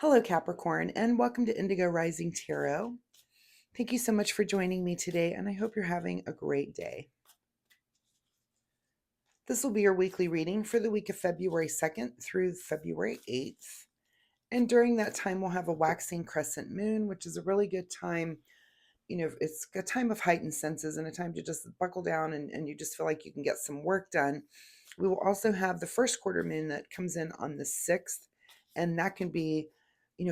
Hello, Capricorn, and welcome to Indigo Rising Tarot. Thank you so much for joining me today, and I hope you're having a great day. This will be your weekly reading for the week of February 2nd through February 8th. And during that time, we'll have a waxing crescent moon, which is a really good time. It's a time of heightened senses and a time to just buckle down and you just feel like you can get some work done. We will also have the first quarter moon that comes in on the 6th, and that can be,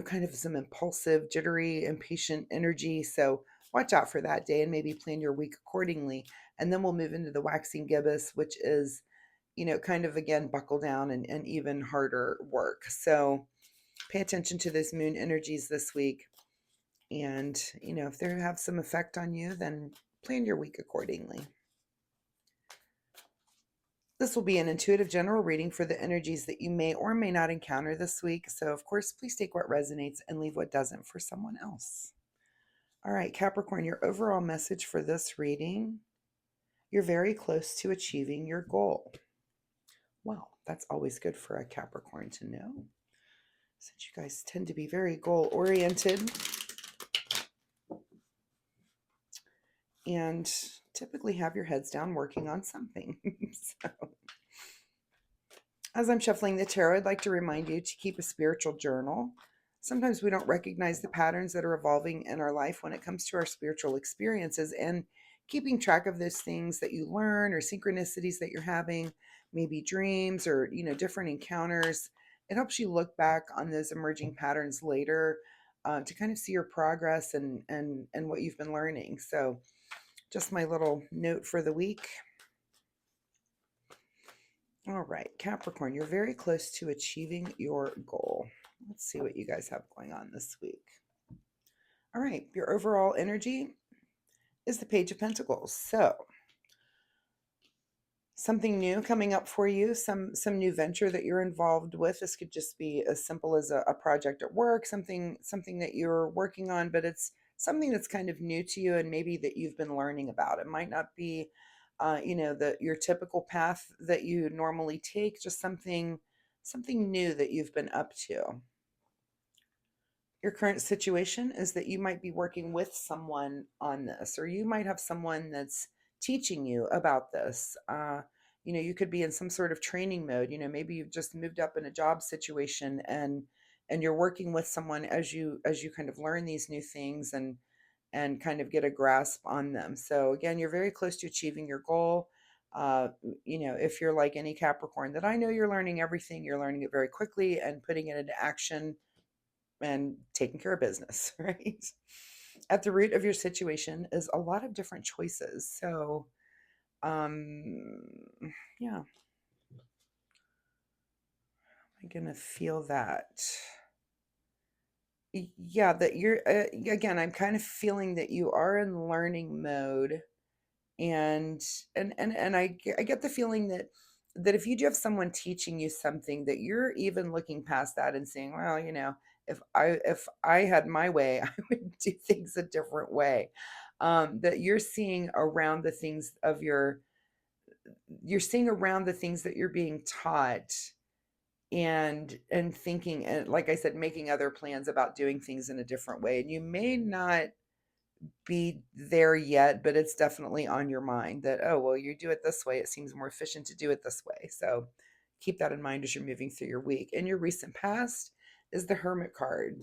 kind of some impulsive, jittery, impatient energy. So watch out for that day and maybe plan your week accordingly. And then we'll move into the waxing gibbous, which is, kind of again, buckle down and even harder work. So pay attention to those moon energies this week. And, if they have some effect on you, then plan your week accordingly. This will be an intuitive general reading for the energies that you may or may not encounter this week. So, of course, please take what resonates and leave what doesn't for someone else. All right, Capricorn, your overall message for this reading: you're very close to achieving your goal. Well, that's always good for a Capricorn to know, since you guys tend to be very goal-oriented and typically have your heads down working on something. So, as I'm shuffling the tarot, I'd like to remind you to keep a spiritual journal. Sometimes we don't recognize the patterns that are evolving in our life when it comes to our spiritual experiences, and keeping track of those things that you learn or synchronicities that you're having, maybe dreams or, different encounters. It helps you look back on those emerging patterns later, to kind of see your progress and what you've been learning. So just my little note for the week. All right, Capricorn, you're very close to achieving your goal. Let's see what you guys have going on this week. All right, your overall energy is the Page of Pentacles. So, something new coming up for you, some new venture that you're involved with. This could just be as simple as a project at work, something that you're working on, but it's something that's kind of new to you and maybe that you've been learning about. It might not be your typical path that you normally take, just something new that you've been up to. Your current situation is that you might be working with someone on this, or you might have someone that's teaching you about this. You could be in some sort of training mode. Maybe you've just moved up in a job situation and you're working with someone as you kind of learn these new things and kind of get a grasp on them. So again, you're very close to achieving your goal. If you're like any Capricorn that I know, you're learning everything. You're learning it very quickly and putting it into action and taking care of business, right? At the root of your situation is a lot of different choices. So, yeah, I'm gonna feel that. Yeah, that you're again. I'm kind of feeling that you are in learning mode, and I get the feeling that if you do have someone teaching you something, that you're even looking past that and saying, well, if I had my way, I would do things a different way. That you're seeing around the things that you're being taught, and thinking, and like I said, making other plans about doing things in a different way. And you may not be there yet, but it's definitely on your mind that, oh, well, you do it this way. It seems more efficient to do it this way. So keep that in mind as you're moving through your week. In your recent past is the Hermit card.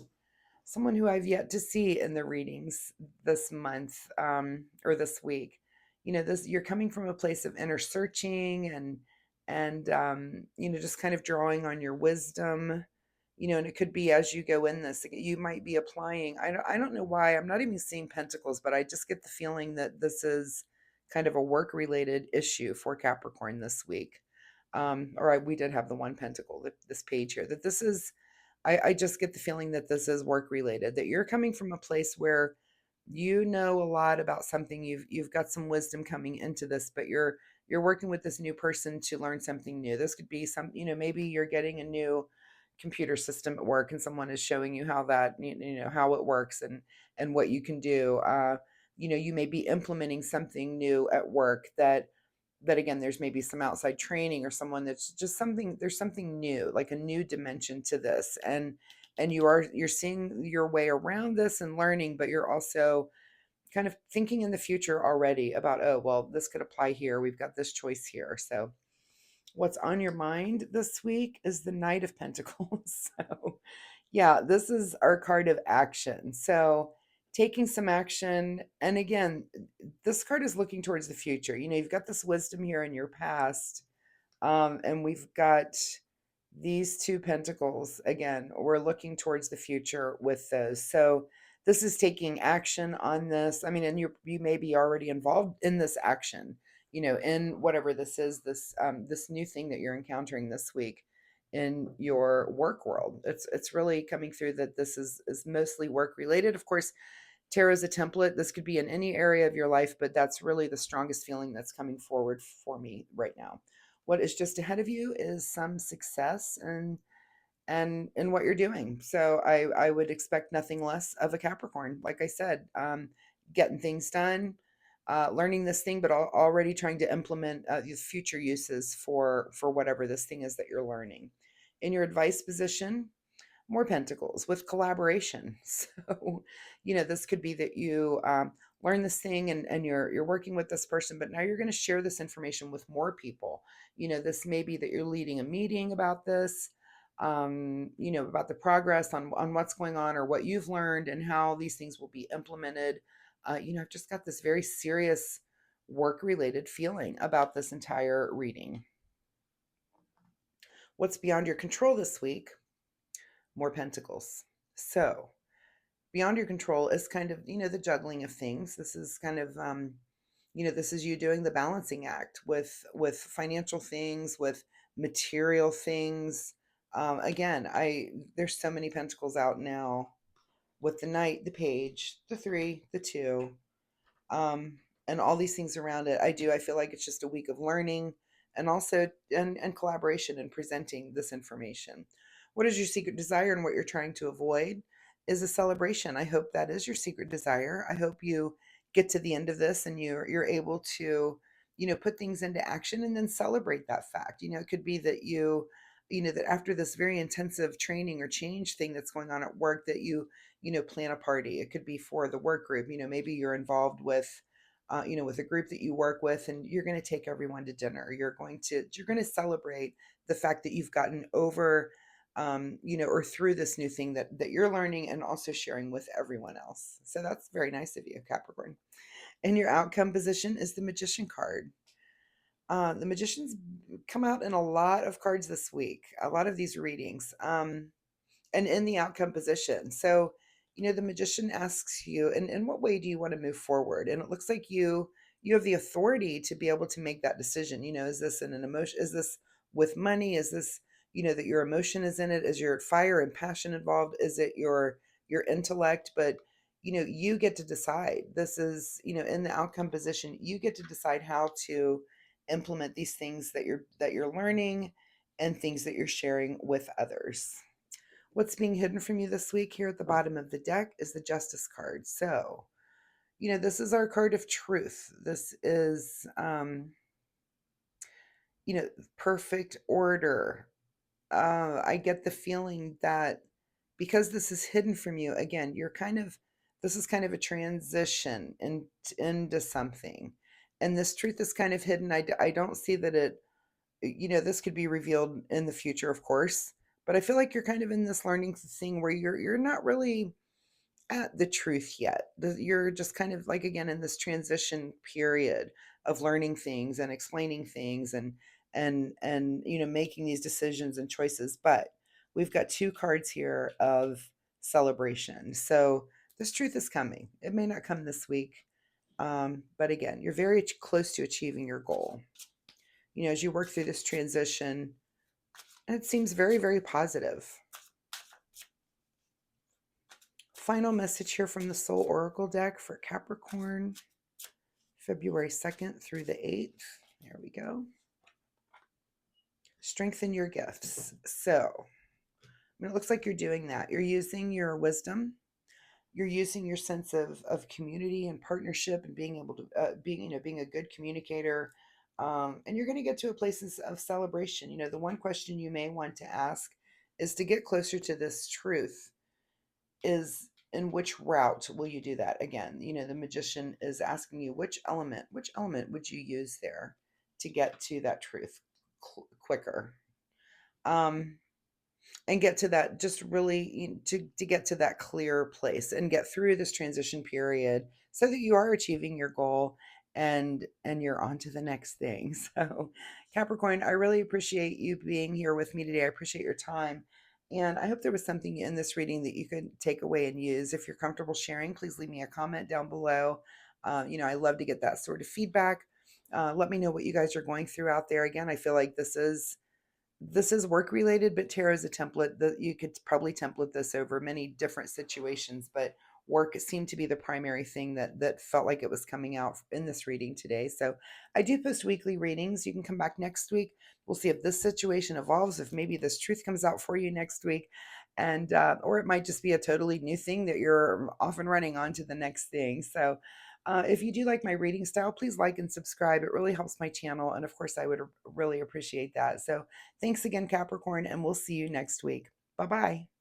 Someone who I've yet to see in the readings this month, or this week. This, you're coming from a place of inner searching and just kind of drawing on your wisdom. And it could be as you go in this, you might be applying. I don't know why I'm not even seeing pentacles, but I just get the feeling that this is kind of a work related issue for Capricorn this week. We did have the one pentacle, this page here, that this is, I just get the feeling that this is work related, that you're coming from a place where you know a lot about something. You've got some wisdom coming into this, but you're working with this new person to learn something new. This could be maybe you're getting a new computer system at work and someone is showing you how that, how it works and what you can do. You may be implementing something new at work that again, there's maybe some outside training or someone that's just something, there's something new, like a new dimension to this. and you're seeing your way around this and learning, but you're also kind of thinking in the future already about, oh, well, this could apply here. We've got this choice here. So what's on your mind this week is the Knight of Pentacles. So, yeah, this is our card of action. So, taking some action. And again, this card is looking towards the future. You've got this wisdom here in your past, and we've got these two pentacles. Again, we're looking towards the future with those. So, this is taking action on this. I mean, and you may be already involved in this action, in whatever this is, this new thing that you're encountering this week in your work world. It's really coming through that this is mostly work related. Of course, tarot is a template. This could be in any area of your life, but that's really the strongest feeling that's coming forward for me right now. What is just ahead of you is some success and in what you're doing. So I would expect nothing less of a Capricorn. Like I said, getting things done, learning this thing, but already trying to implement these future uses for whatever this thing is that you're learning. In your advice position, more pentacles with collaboration. So, this could be that you learn this thing and you're working with this person, but now you're going to share this information with more people. This may be that you're leading a meeting about this, about the progress on what's going on or what you've learned and how these things will be implemented. I've just got this very serious work related feeling about this entire reading. What's beyond your control this week? More pentacles. So, beyond your control is kind of, the juggling of things. This is kind of, this is you doing the balancing act with financial things, with material things. Again, there's so many pentacles out now with the knight, the page, the three, the two, and all these things around it. I feel like it's just a week of learning and also and collaboration and presenting this information. What is your secret desire and what you're trying to avoid is a celebration. I hope that is your secret desire. I hope you get to the end of this and you're able to, put things into action and then celebrate that fact. It could be that that after this very intensive training or change thing that's going on at work that you plan a party. It could be for the work group. Maybe you're involved with a group that you work with, and you're going to take everyone to dinner. You're going to celebrate the fact that you've gotten over, or through this new thing that you're learning and also sharing with everyone else. So that's very nice of you, Capricorn. And your outcome position is the Magician card. The Magicians come out in a lot of cards this week, a lot of these readings. And in the outcome position. So, the magician asks you, and in what way do you want to move forward? And it looks like you have the authority to be able to make that decision. Is this an emotion? Is this with money? Is this, that your emotion is in it? Is your fire and passion involved? Is it your intellect? But you get to decide. This is, in the outcome position, you get to decide how to implement these things that you're learning and things that you're sharing with others. What's being hidden from you this week here at the bottom of the deck is the Justice card. So, this is our card of truth. This is, perfect order. I get the feeling that because this is hidden from you, again, this is kind of a transition into something. And this truth is kind of hidden. I don't see that this could be revealed in the future, of course, but I feel like you're kind of in this learning thing where you're not really at the truth yet. You're just kind of like, again, in this transition period of learning things and explaining things and making these decisions and choices. But we've got two cards here of celebration. So this truth is coming. It may not come this week, but again, you're very close to achieving your goal. As you work through this transition, and it seems very, very positive. Final message here from the Soul Oracle deck for Capricorn, February 2nd through the 8th. There we go. Strengthen your gifts. So, it looks like you're doing that. You're using your wisdom. You're using your sense of community and partnership and being able to being a good communicator. And you're going to get to a place of celebration. The one question you may want to ask is to get closer to this truth. Is in which route will you do that? Again, the magician is asking you which element would you use there to get to that truth quicker. Um, and get to that, just really to get to that clear place and get through this transition period so that you are achieving your goal, and you're on to the next thing. So Capricorn, I really appreciate you being here with me today. I appreciate your time, and I hope there was something in this reading that you could take away and use. If you're comfortable sharing, please leave me a comment down below. I love to get that sort of feedback. Let me know what you guys are going through out there. Again, I feel like this is work related, but tarot is a template that you could probably template this over many different situations. But work seemed to be the primary thing that felt like it was coming out in this reading today. So I do post weekly readings. You can come back next week. We'll see if this situation evolves, if maybe this truth comes out for you next week, and or it might just be a totally new thing that you're off and running on to the next thing. So if you do like my reading style, please like and subscribe. It really helps my channel. And of course, I would really appreciate that. So thanks again, Capricorn, and we'll see you next week. Bye bye.